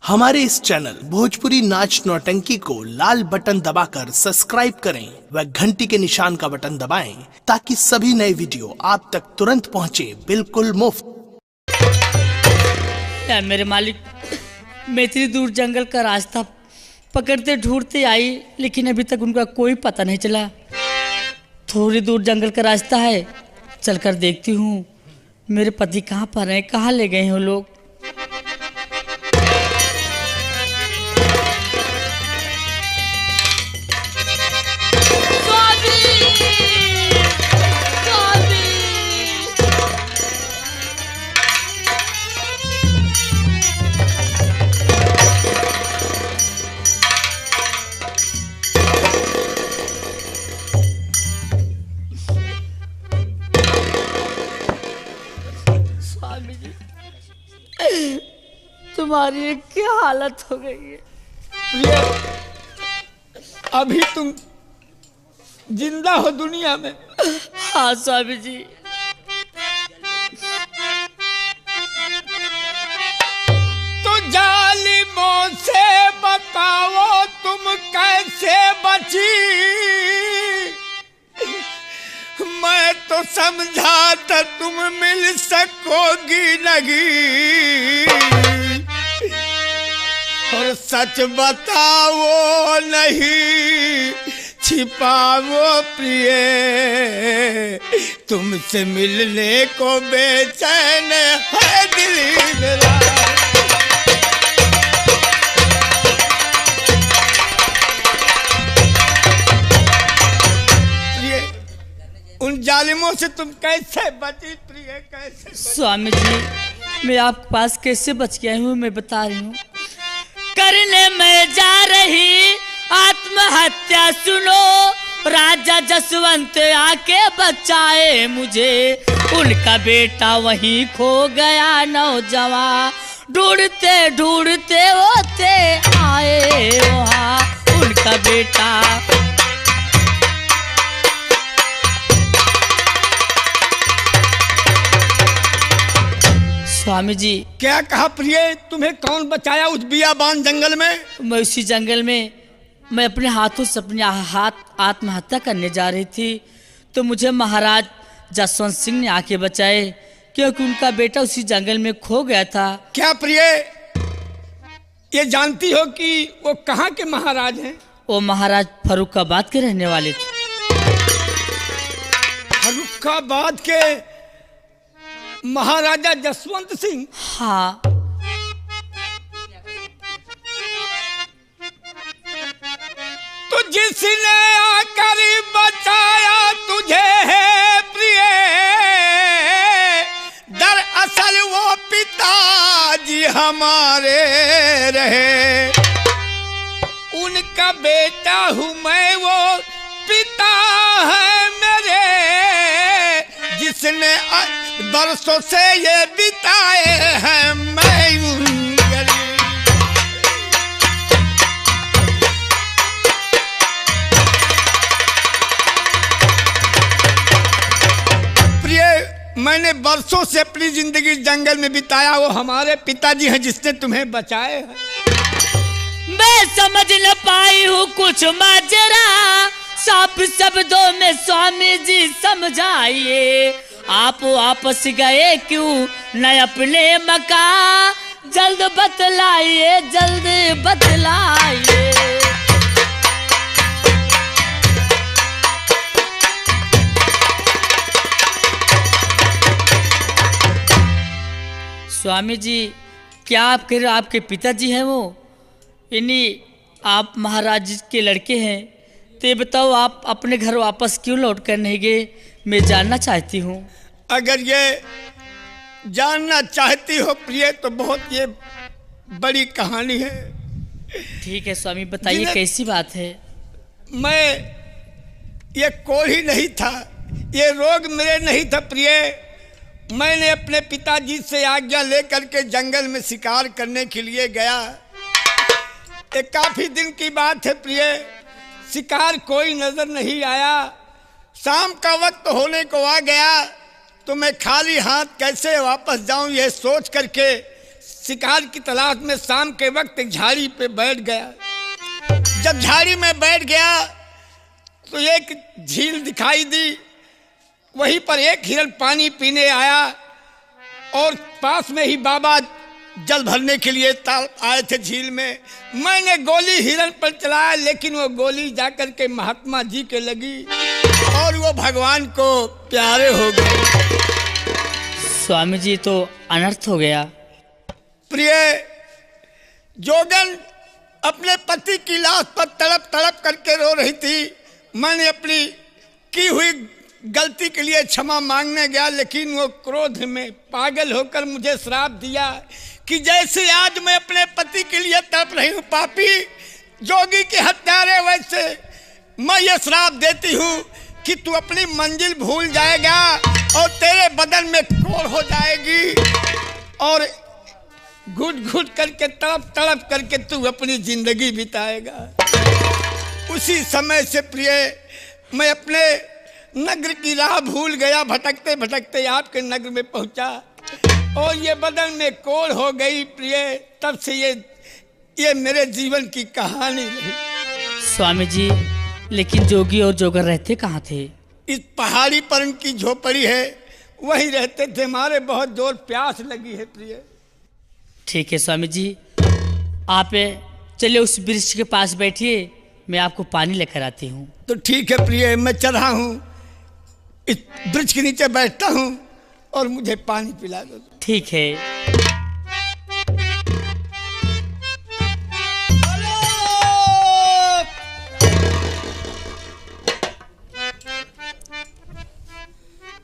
हमारे इस चैनल भोजपुरी नाच नौटंकी को लाल बटन दबाकर सब्सक्राइब करें व घंटी के निशान का बटन दबाएं ताकि सभी नए वीडियो आप तक तुरंत पहुंचे बिल्कुल मुफ्त। यार मेरे मालिक, मैं इतनी दूर जंगल का रास्ता पकड़ते ढूंढते आई, लेकिन अभी तक उनका कोई पता नहीं चला। थोड़ी दूर जंगल का रास्ता है, चलकर देखती हूँ मेरे पति कहाँ पर हैं, कहाँ ले गए हैं वो लोग। तुम्हारी क्या हालत हो गई है प्रिय? अभी तुम जिंदा हो दुनिया में? हाँ स्वामी जी। तो जालिमों से बताओ तुम कैसे बची? मैं तो समझा था तुम मिल सकोगी नहीं, और सच बताओ नहीं छिपाओ प्रिय, तुमसे मिलने को बेचैन है दिल मेरा। प्रिय, उन जालिमों से तुम कैसे बची प्रिय, कैसे बची? स्वामी जी, मैं आपके पास कैसे बच गया हूँ मैं बता रही हूँ। करने में जा रही आत्महत्या सुनो, राजा जसवंत आके बचाए मुझे। उनका बेटा वहीं खो गया नौजवान, ढूंढते ढूंढते होते आए वहाँ उनका बेटा। स्वामी जी, क्या कहा प्रिय? तुम्हें कौन बचाया उस बियाबान जंगल में? मैं उसी जंगल में मैं अपने हाथों से अपने आत्महत्या करने जा रही थी, तो मुझे महाराज जसवंत सिंह ने आके बचाए, क्योंकि उनका बेटा उसी जंगल में खो गया था। क्या प्रिय ये जानती हो कि वो कहाँ के महाराज हैं? वो महाराज फर्रुखाबाद के रहने वाले थे। फर्रुखाबाद के महाराजा जसवंत सिंह? हाँ। तो जिसने आकर बचाया तुझे है प्रिय, दरअसल वो पिताजी हमारे रहे। उनका बेटा हूँ मैं, वो पिता है मेरे, जिसने बरसों से ये बिताए हैं मैं उनके। प्रिय, मैंने बरसों से अपनी जिंदगी जंगल में बिताया, वो हमारे पिताजी हैं जिसने तुम्हें बचाए हैं। मैं समझ न पाई हूँ कुछ माजरा, साफ शब्दों में स्वामी जी समझाइए। आप वापस गए क्यों न अपने मकान, जल्द बतलाइए, जल्द बतलाइए। स्वामी जी, क्या आप कह रहे हो आपके पिताजी हैं वो? इन्हीं आप महाराज के लड़के हैं, तो ये बताओ आप अपने घर वापस क्यों लौट कर नहीं गए? मैं जानना चाहती हूँ। अगर ये जानना चाहती हो प्रिय तो बहुत ये बड़ी कहानी है। ठीक है स्वामी, बताइए कैसी बात है। मैं ये कोई नहीं था, ये रोग मेरे नहीं था प्रिय। मैंने अपने पिताजी से आज्ञा लेकर के जंगल में शिकार करने के लिए गया। एक काफी दिन की बात है प्रिय, शिकार कोई नजर नहीं आया। शाम का वक्त होने को आ गया तो मैं खाली हाथ कैसे वापस जाऊं ये सोच करके शिकार की तलाश में शाम के वक्त एक झाड़ी पे बैठ गया। जब झाड़ी में बैठ गया तो एक झील दिखाई दी। वहीं पर एक हिरण पानी पीने आया और पास में ही बाबा जल भरने के लिए आए थे झील में। मैंने गोली हिरण पर चलाया, लेकिन वो गोली जाकर के महात्मा जी के लगी और वो भगवान को प्यारे हो गए। स्वामी जी, तो अनर्थ हो गया। प्रिय, जोगन अपने पति की लाश पर तड़प तड़प करके रो रही थी। मैंने अपनी की हुई गलती के लिए क्षमा मांगने गया, लेकिन वो क्रोध में पागल होकर मुझे श्राप दिया कि जैसे आज मैं अपने पति के लिए तड़प रही हूँ पापी जोगी के हत्यारे, वैसे मैं ये श्राप देती हूँ कि तू अपनी मंजिल भूल जाएगा और तेरे बदन में कोढ़ हो जाएगी और घुट घुट करके तड़प तड़प करके तू अपनी जिंदगी बिताएगा। उसी समय से प्रिय, मैं अपने नगर की राह भूल गया। भटकते भटकते आपके नगर में पहुंचा और ये बदन में कोढ़ हो गई। प्रिय, तब से ये मेरे जीवन की कहानी रही। स्वामी जी, लेकिन जोगी और जोगर रहते कहाँ थे? इस पहाड़ी पर उनकी झोपड़ी है, वहीं रहते थे। हमारे बहुत जोर प्यास लगी है प्रिय। ठीक है स्वामी जी, आप चलिए उस वृक्ष के पास बैठिए, मैं आपको पानी लेकर आती हूँ। तो ठीक है प्रिय, मैं चढ़ा हूँ, इस वृक्ष के नीचे बैठता हूँ और मुझे पानी पिला दो। ठीक है।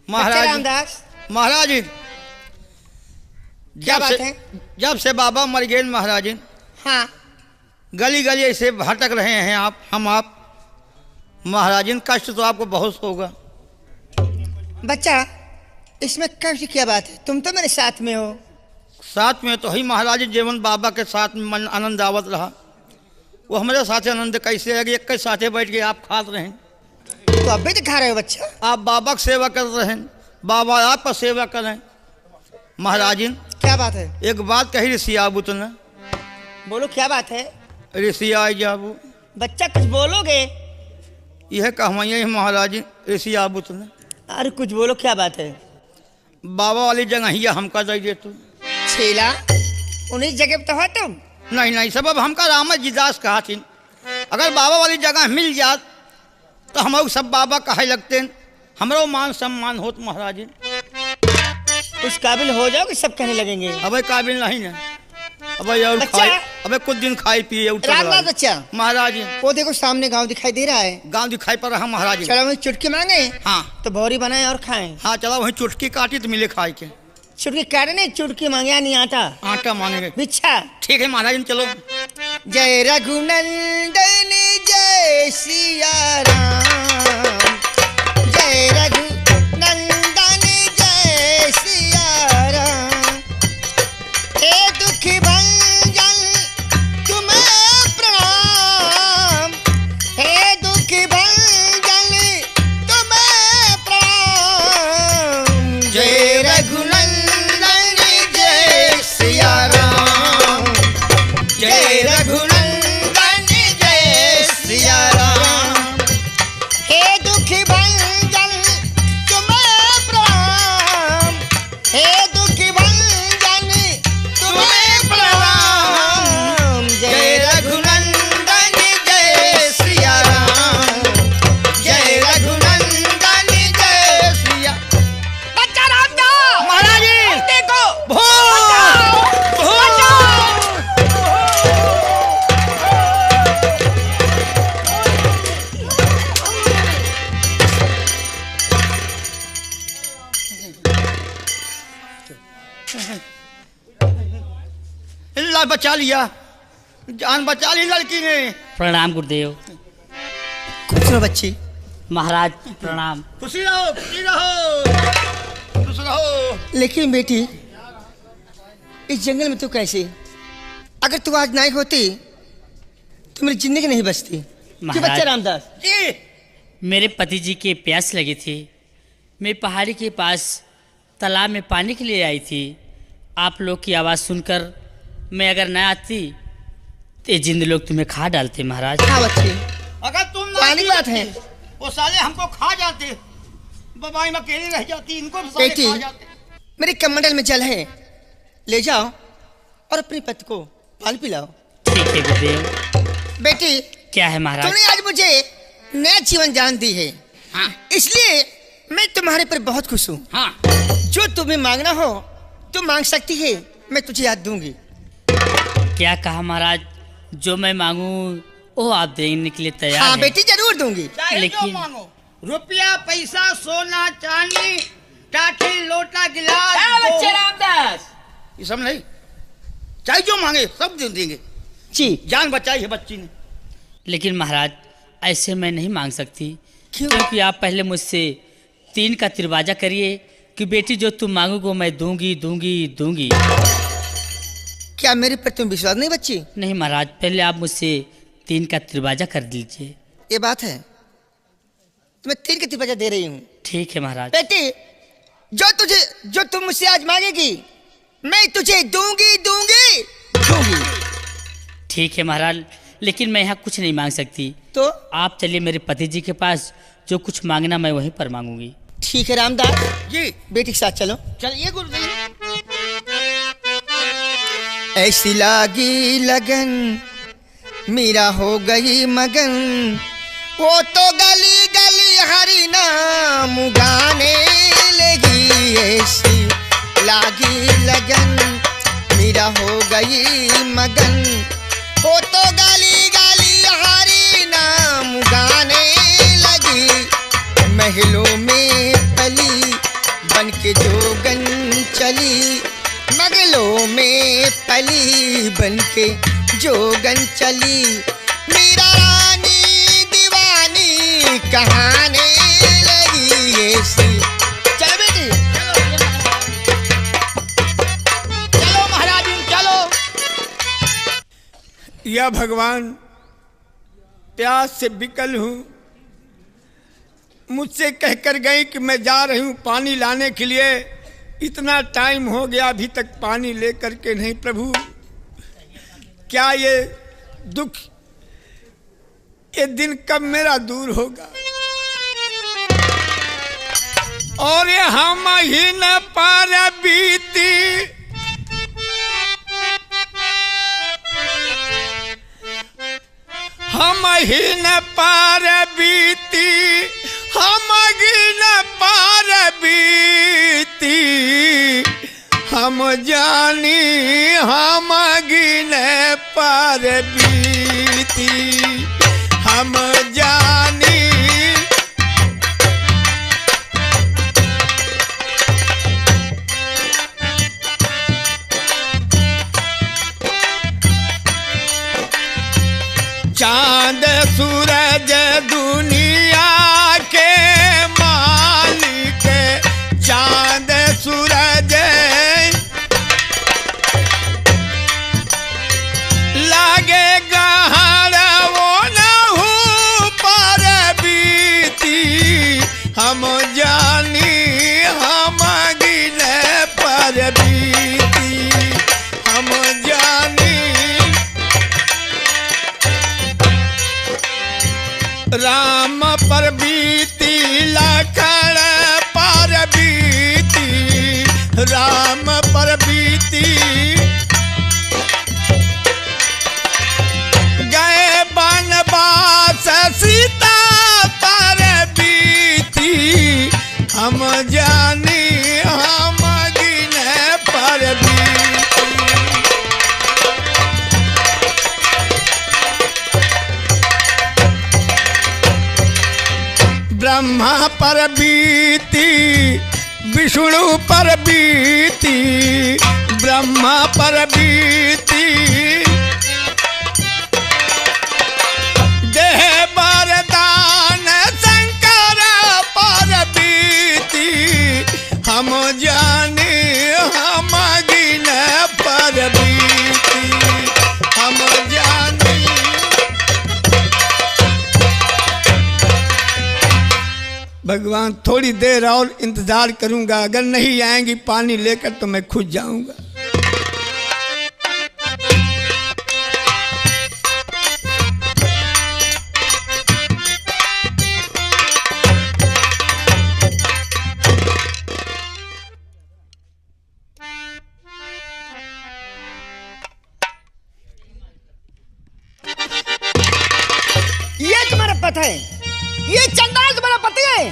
रामदास महाराज जी, क्या बात है? जब से बाबा मर गए महाराज जी, हाँ, गली गली ऐसे भटक रहे हैं आप महाराज जी, कष्ट तो आपको बहुत होगा। बच्चा, इसमें कष्ट क्या बात है? तुम तो मेरे साथ में हो। साथ में तो ही महाराज जी, जीवन बाबा के साथ में मन आनंद आवत रहा। वो हमारे साथ आनंद कैसे है कि एक के साथे बैठ के आप खाते रहे। तो अब भी तो खा रहे हो बच्चा। आप बाबा की सेवा कर रहे हैं, बाबा आपका सेवा करें। महाराज जी, क्या बात है? एक बात कही ऋषि आबू तो ना, बोलो क्या बात है? ऋषि आई जाबू, बच्चा कुछ बोलोगे? यह कहवाइए महाराज जी, ऋषि आबू तो ना। अरे कुछ बोलो, क्या बात है? बाबा वाली जगह ही हमका दे दे तू। छेला, उन्हीं जगह पे तो हो तुम। नहीं, सब अब हमका राम जी दास कहा थी, अगर बाबा वाली जगह मिल जात तो हम सब बाबा कहे लगते हैं, हमारा मान सम्मान होत महाराज जी। उस काबिल हो जाओ कि सब कहने लगेंगे। अब काबिल नहीं ना, अब और खाए, अब कुछ दिन खाए पिए रामदास बच्चा, महाराज जी। वो देखो सामने गांव दिखाई दे रहा है। गांव दिखाई पड़ रहा महाराज जी। चलो वहीं चुटकी मांगे। हाँ, तो भौरी बनाए और खाएं। हाँ चलो वहीं चुटकी काटी तो मिले खाए के। चुटकी काटे नहीं, चुटकी मांगे नहीं आटा मांगेंगे। बिच्छा, ठीक है महाराज जी, चलो। जय रघुनंदन जय सिया राम, जय रघुनंदन जय सिया राम। हे दुखी भंजन तुम्हें प्रणाम, हे दुखी भंजन तुम्हें प्रणाम। जय रघुनंदन जय सिया राम, जय रघुनंदन जय सिया राम। हे दुखी भंजन तुम्हें प्रणाम, हे दुखी भंजन तुम्हें प्रणाम। जय रघुनंदन जय सिया राम, जय रघुनंदन जय सिया। बच्चा रामदास महाराज जी, देखो ला बचा लिया, जान बचा ली लड़की ने। प्रणाम गुरुदेव। खुश रहो बच्ची। महाराज प्रणाम। खुशी रहो, खुशी रहो, खुश रहो। लेकिन बेटी, इस जंगल में तू कैसे? अगर तू आज नहीं होती तो मेरी जिंदगी नहीं बचती। क्यों बच्चा रामदास जी? मेरे पति जी की प्यास लगी थी, मैं पहाड़ी के पास तालाब में पानी के लिए आई थी। आप लोग की आवाज़ सुनकर मैं अगर न आती तो ये जिंद लोग तुम्हें खा डालते महाराज। हाँ बच्चे, अगर तुम ना पानी बात है। वो साले हमको खा जाते, बबाई में अकेली रह जाती, इनको भी साले बेटी, खा जाते। मेरे कमंडल में जल है, ले जाओ और अपनी पति को पानी पिलाओ। ठीक है गुरुदेव। बेटी, क्या है महाराज? तुमने आज मुझे नया जीवन जान दी है। हाँ इसलिए मैं तुम्हारे पर बहुत खुश हूँ। हाँ, जो तुम्हें मांगना हो तुम मांग सकती है, मैं तुझे याद दूंगी। क्या कहा महाराज? जो मैं मांगू वो आप देने के लिए तैयार हाँ हैं। बेटी, जरूर दूंगी। चाहे जो लेकिन- मांगो, रुपया पैसा सोना चांदी टाटी लोटा गिलास बच्चे रामदास, ये सब नहीं, चाहे जो मांगे सब दे देंगे। जी। जान बचाई है बच्ची ने। लेकिन महाराज ऐसे मैं नहीं मांग सकती, क्यों? क्योंकि आप पहले मुझसे 3 का तिरवाजा करिए कि बेटी जो तुम मांगोगे मैं दूंगी दूंगी दूंगी। क्या मेरे पर तुम विश्वास नहीं बच्ची? नहीं महाराज, पहले आप मुझसे 3 का तिरवाजा कर दीजिए। ये बात है, तुम्हें 3 की तिरवाजा दे रही हूँ। ठीक है महाराज। बेटी, जो तुम मुझसे आज मांगेगी मैं तुझे दूंगी दूंगी दूंगी। ठीक है महाराज, लेकिन मैं यहाँ कुछ नहीं मांग सकती। तो आप चलिए मेरे पति जी के पास, जो कुछ मांगना मैं वहीं पर मांगूंगी। ठीक है रामदास जी बेटी के साथ चलो। चलिए गुरुदेव। ऐसी लागी लगन मीरा हो गई मगन, वो तो गली गली हरि नाम गाने लगी। ऐसी लागी लगन मीरा हो गई मगन, वो तो गली गली हरि नाम गाने लगी। महलों में पली बन के जोगन चली, महलों में पली बन के जोगन चली। मीरा रानी दीवानी कहाने लगी। ऐसी चल बेटी, चलो महाराज चलो। या भगवान, प्यास से बिकल हूँ, मुझसे कहकर गई कि मैं जा रही हूँ पानी लाने के लिए। इतना टाइम हो गया अभी तक पानी लेकर के नहीं। प्रभु, क्या ये दुख, ये दिन कब मेरा दूर होगा? और ये हम ही न पार बीती, हम ही न पार बीती, हम ही न पार बीती। हम जानी हम ही न पार बीती, हम जानी। चांद सूरज दुनिया के मालिक, चांद सूरज लागे गहर वो न हूँ पर बीती। हम जानी हम गिन पर बीती, हम जानी। राम पर बीती लखन पर बीती, राम पर बीती। गए बनवास सीता पर बीती। हम जानी हम गिन पर बीती। ब्रह्मा पर बीती, विष्णु पर बीती, ब्रह्मा पर बीती। देह वरदान शंकर पर बीती। हम जाने हम गिन पर बीती, हम जाने। भगवान, थोड़ी देर और इंतजार करूंगा, अगर नहीं आएंगी पानी लेकर तो मैं खुद जाऊंगा। बात है? ये चंडाल तुम्हारा पति है?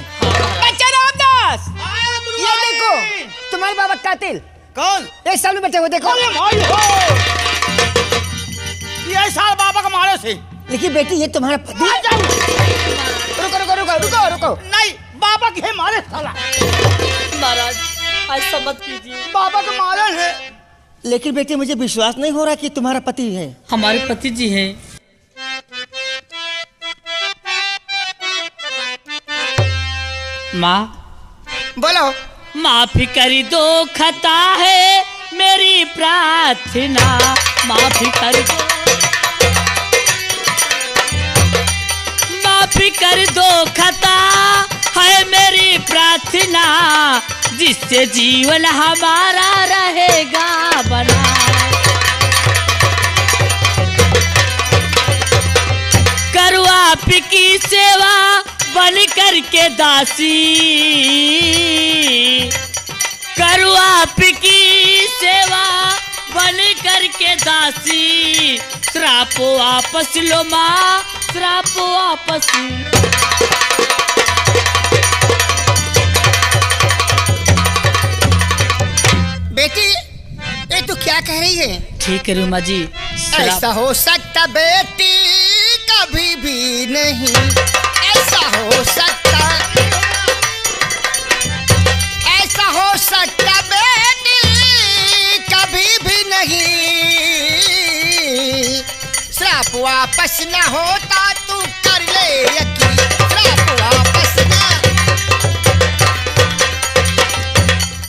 बच्चा रामदास, ये देखो तुम्हारे बाबा कातिल। कौन? ये सामने बैठे हुए देखो। अरे भाई हो, ये साल बाबा का मारे से। लेकिन बेटी ये तुम्हारा पति। रुको रुको रुको रुको रुको। नहीं, बाबा के मारे साला। महाराज ऐसा मत कीजिए। बाबा का मारन है। लेकिन बेटी मुझे विश्वास नहीं हो रहा कि तुम्हारा पति है। हमारे पति जी हैं। माँ बोलो। माफी करी दो, खता है मेरी प्रार्थना, माफी कर दो, माफी कर दो, खता है मेरी प्रार्थना, जिससे जीवन हमारा रहेगा बना। करो आपकी सेवा बन करके दासी, करो आपकी सेवा बन करके दासी, श्राप वापस लो माँ, श्राप वापस। बेटी ये तो क्या कह रही है? ठीक है रूमा जी, ऐसा हो सकता बेटी कभी भी नहीं, ऐसा हो सकता, ऐसा हो सकता बेटी कभी भी नहीं, श्राप वापस न होता तू कर ले यकीन, श्राप वापस न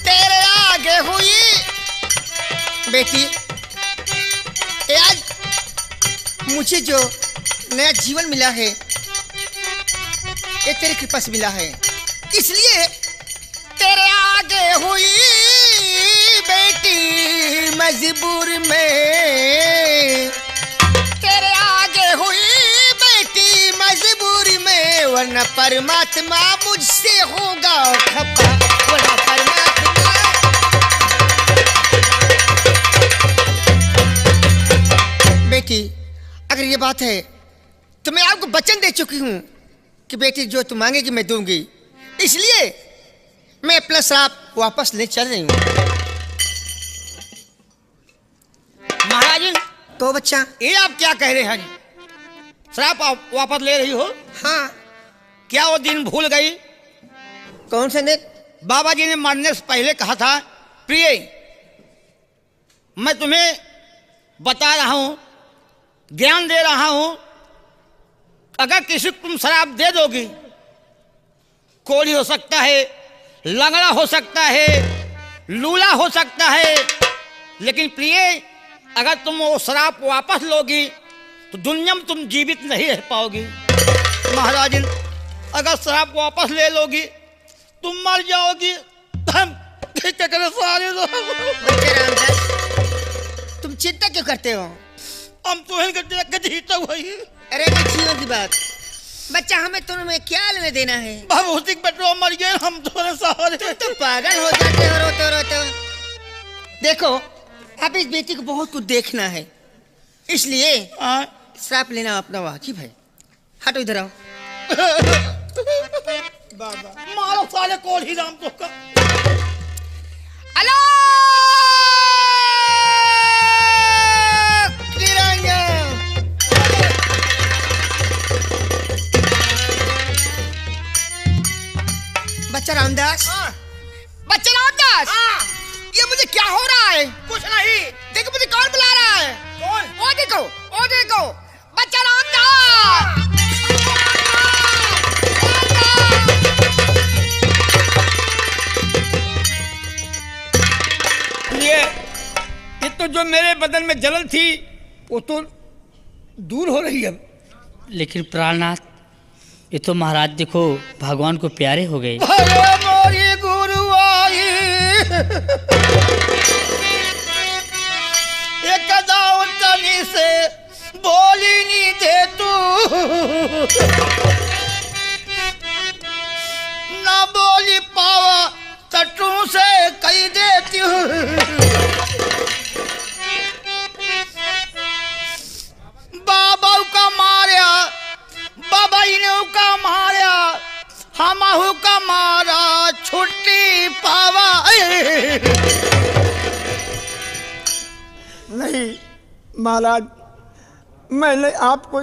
तेरे आगे हुई। बेटी ये आज मुझे जो नया जीवन मिला है ये तेरी कृपा से मिला है, इसलिए तेरे आगे हुई बेटी मजबूर में, तेरे आगे हुई बेटी मजबूर में, वरना परमात्मा मुझसे होगा खपा, वरना परमात्मा। बेटी अगर ये बात है तो मैं आपको वचन दे चुकी हूँ कि बेटी जो तुम मांगेगी मैं दूंगी, इसलिए मैं अपना श्राप वापस ले चल रही हूँ। महाराज तो बच्चा ये आप क्या कह रहे हैं जी? श्राप आप वापस ले रही हो? हाँ। क्या वो दिन भूल गई? कौन सा नेक? बाबा जी ने मरने से पहले कहा था, प्रिय मैं तुम्हें बता रहा हूं, ज्ञान दे रहा हूं, अगर किसी को तुम शराब दे दोगी, कोढ़ी हो सकता है, लंगड़ा हो सकता है, लूला हो सकता है, लेकिन प्रिय अगर तुम वो शराब वापस लोगी तो दुनिया में तुम जीवित नहीं रह पाओगी। महाराज अगर शराब वापस ले लोगी तुम मर जाओगी, हम सारे बच्चे रामदास तुम चिंता क्यों करते हो? हम तो जीता हुई। अरे जीवन की बात बच्चा, हमें तुम्हें क्या लेने देना है? भौतिक पेट्रोल मर गए, हम दोनों सहारे। तुम तो पागल हो जाते हो रोते रोते। देखो अब इस बेटी को बहुत कुछ देखना है, इसलिए श्राप लेना अपना वाजिब है। हटो इधर आओ। बाबा मारो साले कोढ़ी राम तो का। हेलो बच्चा रामदास, बच्चा रामदास, ये मुझे क्या हो रहा है? कुछ नहीं। देखो मुझे कौन बुला रहा है? कौन? वो देखो, वो देखो, बच्चा रामदास। ये तो जो मेरे बदन में जलन थी वो तो दूर हो रही है। लेकिन प्राणनाथ, ये तो महाराज देखो भगवान को प्यारे हो गए। अरे मोरी गुरु आई एक दावतनी से बोली नहीं दे तू, ना बोली पावा तटू से कही देती हूँ। बाबा का मारिया, बाबा इन्हें महाराज मैंने आपको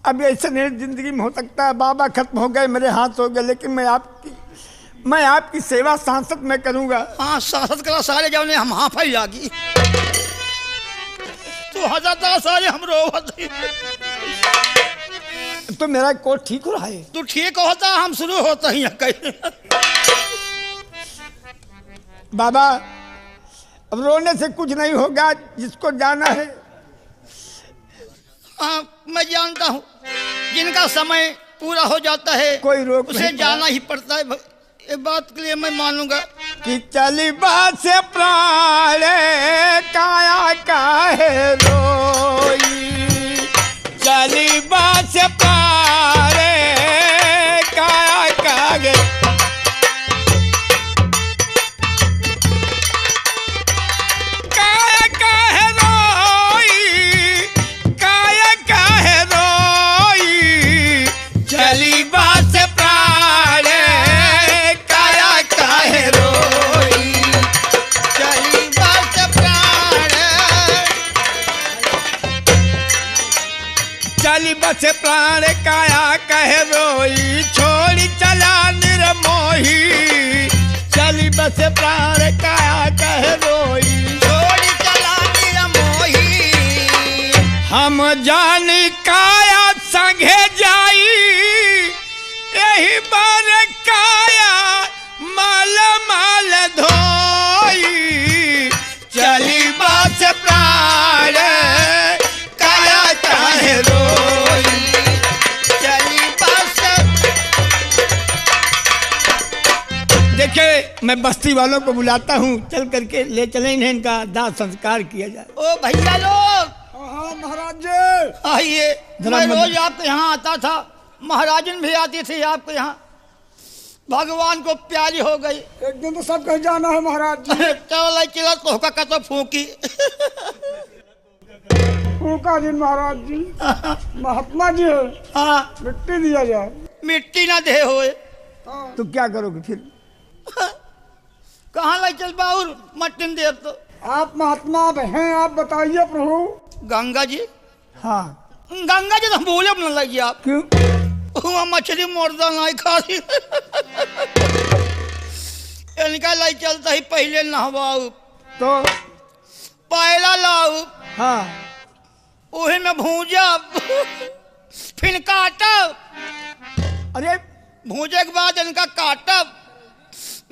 अब ऐसे नहीं जिंदगी में हो सकता है, बाबा खत्म हो गए, मेरे हाथ हो गए, लेकिन मैं आपकी सेवा सांसद में करूंगा। हाँ सांसद करा सारे जाने हम हाँ फैल जागी तो हजार सारे हम रोवत तो मेरा कोट ठीक हो रहा है। तू ठीक होता हम शुरू होता ही कहीं। बाबा अब रोने से कुछ नहीं होगा, जिसको जाना है। हाँ मैं जानता हूँ जिनका समय पूरा हो जाता है कोई रोक उसे नहीं जाना ही पड़ता है। ये बात के लिए मैं मानूंगा कि चली बात से प्राण काया काहे रोई, चली बात से प्राण काया काहे काया काहे रोई, काया काहे रोई, चली बात से प्राण काया काहे रोई, चली बात प्राण चली बस प्राण काया कहे रोई, छोड़ी चला निर्मोही, चली बस प्राण काया कहे रोई, छोड़ी चला मोही। हम जानी काया संगे जाई, यही बार काया माल माल धोई, चली बस प्राण काया कहे रोई। चली बस देखिए मैं बस्ती वालों को बुलाता हूँ, चल करके ले चले इन्हें, इनका दाह संस्कार किया जाए। ओ भैया लोग हाँ महाराज जी। आइए। जरा मैं मत- रोज आपके यहाँ आता था, महाराजन भी आती थी आपके यहाँ, भगवान को प्यारी हो गई। एक दिन तो सब कहीं जाना है महाराज जी। चल चिला तोहका का तो फूकी फूका दिन महाराज जी, महात्मा जी है, हाँ मिट्टी दिया जाए। मिट्टी ना दे होए तो क्या करोगे फिर? कहाँ लाई चल बाउर मट्टिन देव तो आप महात्मा हैं, आप बताइए प्रभु। गंगा जी। हाँ गंगा जी तो बोले अपना लगी आप क्यों? वहाँ मछली मुर्दा नहीं खाती इनका लाई चलता ही पहले नहवाऊ तो पहला लाऊ हाँ उही में भूजा फिर काटब, अरे भूजे के बाद इनका काटब,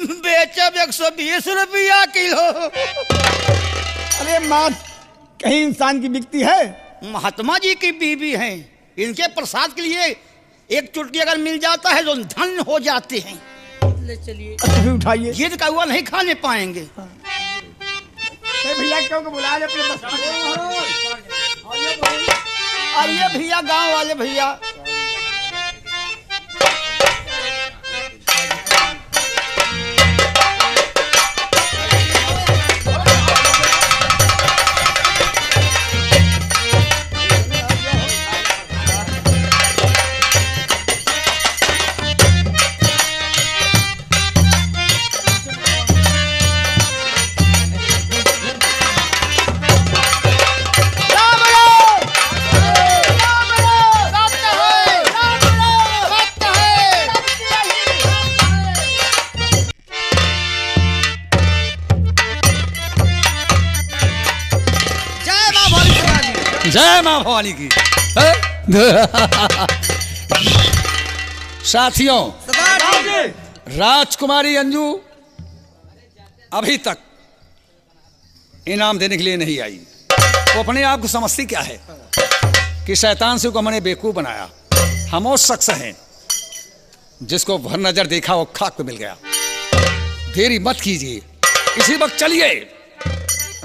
बेचब 120 रुपया किलो। अरे माँ कहीं इंसान की बिकती है? महात्मा जी की बीवी हैं, इनके प्रसाद के लिए एक चुटकी अगर मिल जाता है तो धन हो जाते हैं। ले चलिए। अच्छा फिर उठाइए। जिद का हुआ नहीं खाने पाएंगे। भैया क्यों को बुला ले अपने बस्ती। आइए भैया गांव वाले भैया। जय मां भवानी की। साथियों, राजकुमारी अंजू अभी तक इनाम देने के लिए नहीं आई। वो अपने आप को समझती क्या है कि शैतान से को हमने बेवकूफ बनाया। हम वो शख्स हैं जिसको भर नजर देखा वो खाक पे मिल गया। देरी मत कीजिए, इसी वक्त चलिए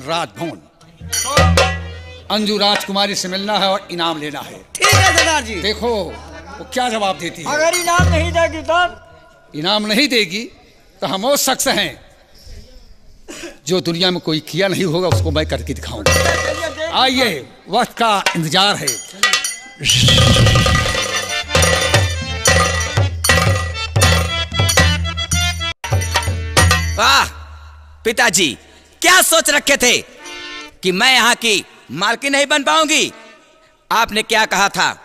राजभवन। अंजू राजकुमारी से मिलना है और इनाम लेना है। ठीक है सरदार जी। देखो वो क्या जवाब देती है। अगर इनाम नहीं देगी तब? इनाम नहीं देगी तो हम वो शख्स हैं जो दुनिया में कोई किया नहीं होगा उसको मैं करके दिखाऊंगा। आइए, वक्त का इंतजार है। वाह पिताजी, क्या सोच रखे थे कि मैं यहाँ की मालकिन नहीं बन पाऊंगी। आपने क्या कहा था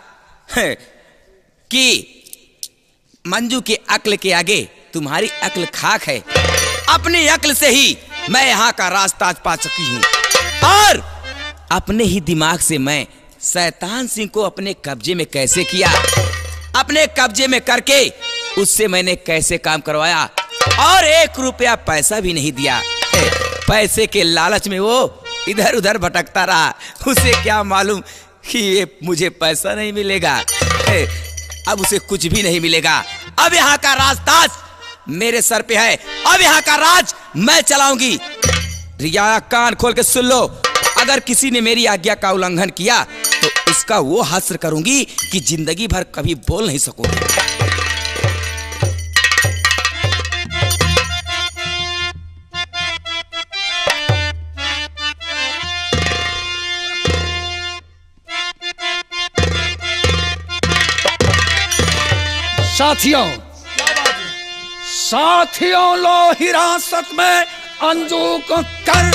कि मंजू की अक्ल के आगे तुम्हारी अक्ल खाक है। अपनी अक्ल से ही मैं यहाँ का रास्ता पा चुकी हूँ और अपने ही दिमाग से मैं शैतान सिंह को अपने कब्जे में कैसे किया, अपने कब्जे में करके उससे मैंने कैसे काम करवाया और 1 रुपया पैसा भी नहीं दिया। पैसे के लालच में वो इधर उधर भटकता रहा। उसे क्या मालूम कि ये मुझे पैसा नहीं मिलेगा। अब उसे कुछ भी नहीं मिलेगा। अब यहाँ का राज मेरे सर पे है। अब यहाँ का राज मैं चलाऊंगी। रिया कान खोल के सुन लो, अगर किसी ने मेरी आज्ञा का उल्लंघन किया तो उसका वो हश्र करूंगी कि जिंदगी भर कभी बोल नहीं सकूंगी। साथियों लो हिरासत में अंजू को कर।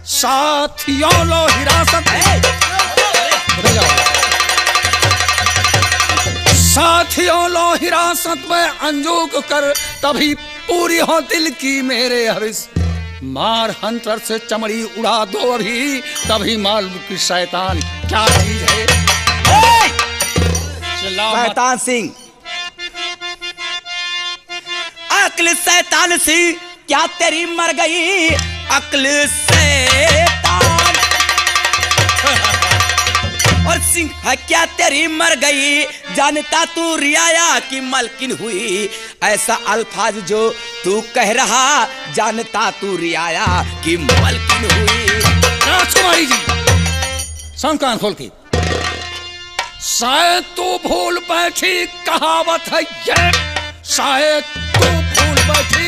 साथियों लो हिरासत में, साथियों लो हिरासत में अंजू को कर, तभी पूरी हो दिल की मेरे हविस। मार हंटर से चमड़ी उड़ा दो अभी, तभी मालूम की शैतान क्या चीज है। शैतान सिंह, अक्ल शैतान सिंह क्या तेरी मर गई? अक्ल शैतान और सिंह है क्या तेरी मर गई? जानता तू रियाया की मालकिन हुई? ऐसा अल्फाज जो तू कह रहा, जानता तू रियाया की मालकिन हुई? राजकुमारी जी सुन कान खोल के, शायद तू भूल बैठी कहावत है ये, शायद तू भूल बैठी,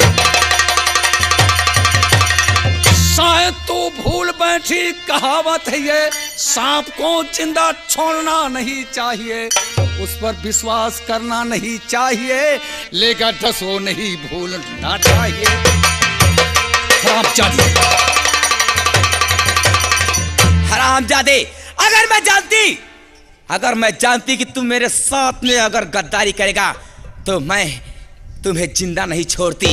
शायद तू भूल बैठी कहावत है ये, सांप को जिंदा छोड़ना नहीं चाहिए, उस पर विश्वास करना नहीं चाहिए, लेगा डसो नहीं भूलना चाहिए। हरामजादे, हरामजादे, अगर मैं जानती कि तुम मेरे साथ में अगर गद्दारी करेगा तो मैं तुम्हें जिंदा नहीं छोड़ती,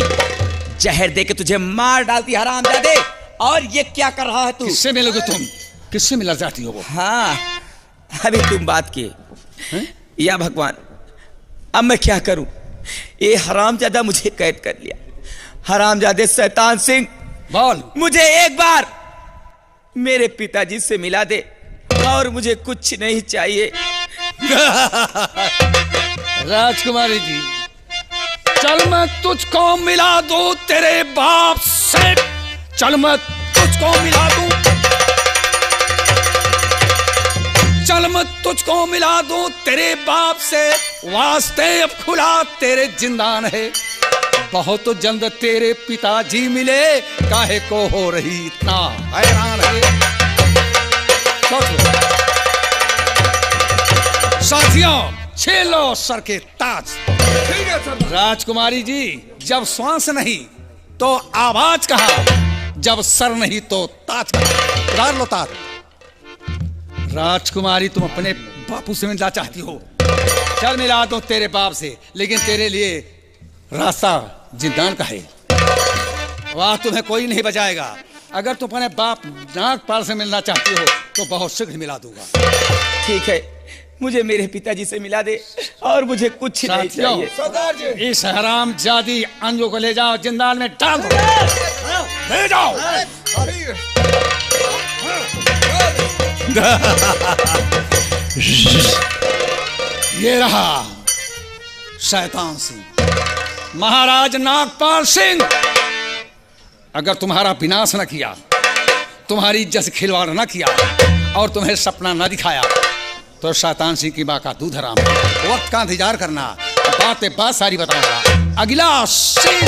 जहर दे के तुझे मार डालती। हरामजादे, और ये क्या कर रहा है तू? किससे मिलोगे तुम? किससे मिला जाती हो? हाँ, अभी तुम बात किए। या भगवान, अब मैं क्या करूं? ये हरामजादा मुझे कैद कर लिया। हरामजादे शैतान सिंह, बोल। मुझे एक बार मेरे पिताजी से मिला दे और मुझे कुछ नहीं चाहिए। राजकुमारी जी, चल मैं तुझको मिला दूं तेरे बाप से, चल मैं तुझको मिला दूं, चल मैं तुझको मिला दूं तेरे बाप से, वास्ते अब खुला तेरे जिंदान है, बहुत जल्द तेरे पिताजी मिले, काहे को हो रही इतना हैरान है। साथियों, छेलो सर के ताज। राजकुमारी जी, जब श्वास नहीं तो आवाज कहा, जब सर नहीं तो ताज कहा। उतार लो ताज। राजकुमारी, तुम अपने बापू से मिलना चाहती हो? चल मिला दो तेरे बाप से, लेकिन तेरे लिए रास्ता जिंदान का है, वहां तुम्हें कोई नहीं बचाएगा। अगर तुम अपने बाप नागपाल से मिलना चाहती हो तो बहुत शीघ्र मिला दूंगा। ठीक है, मुझे मेरे पिताजी से मिला दे और मुझे कुछ नहीं चाहिए। इस हरामजादी अंजू को ले जाओ, जिंदान में डाल दो। ले जाओ। ये रहा शैतान सिंह। महाराज नागपाल सिंह, अगर तुम्हारा विनाश न किया, तुम्हारी इज्जत से खिलवाड़ न किया और तुम्हें सपना न दिखाया तो शैतान सिंह की माँ का दूध हराम। वक्त का इंतजार करना, बात सारी बताऊंगा। अगला सिंह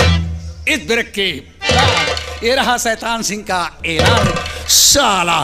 इस ब्रेक के बाद। ये रहा शैतान सिंह का ऐलान। साला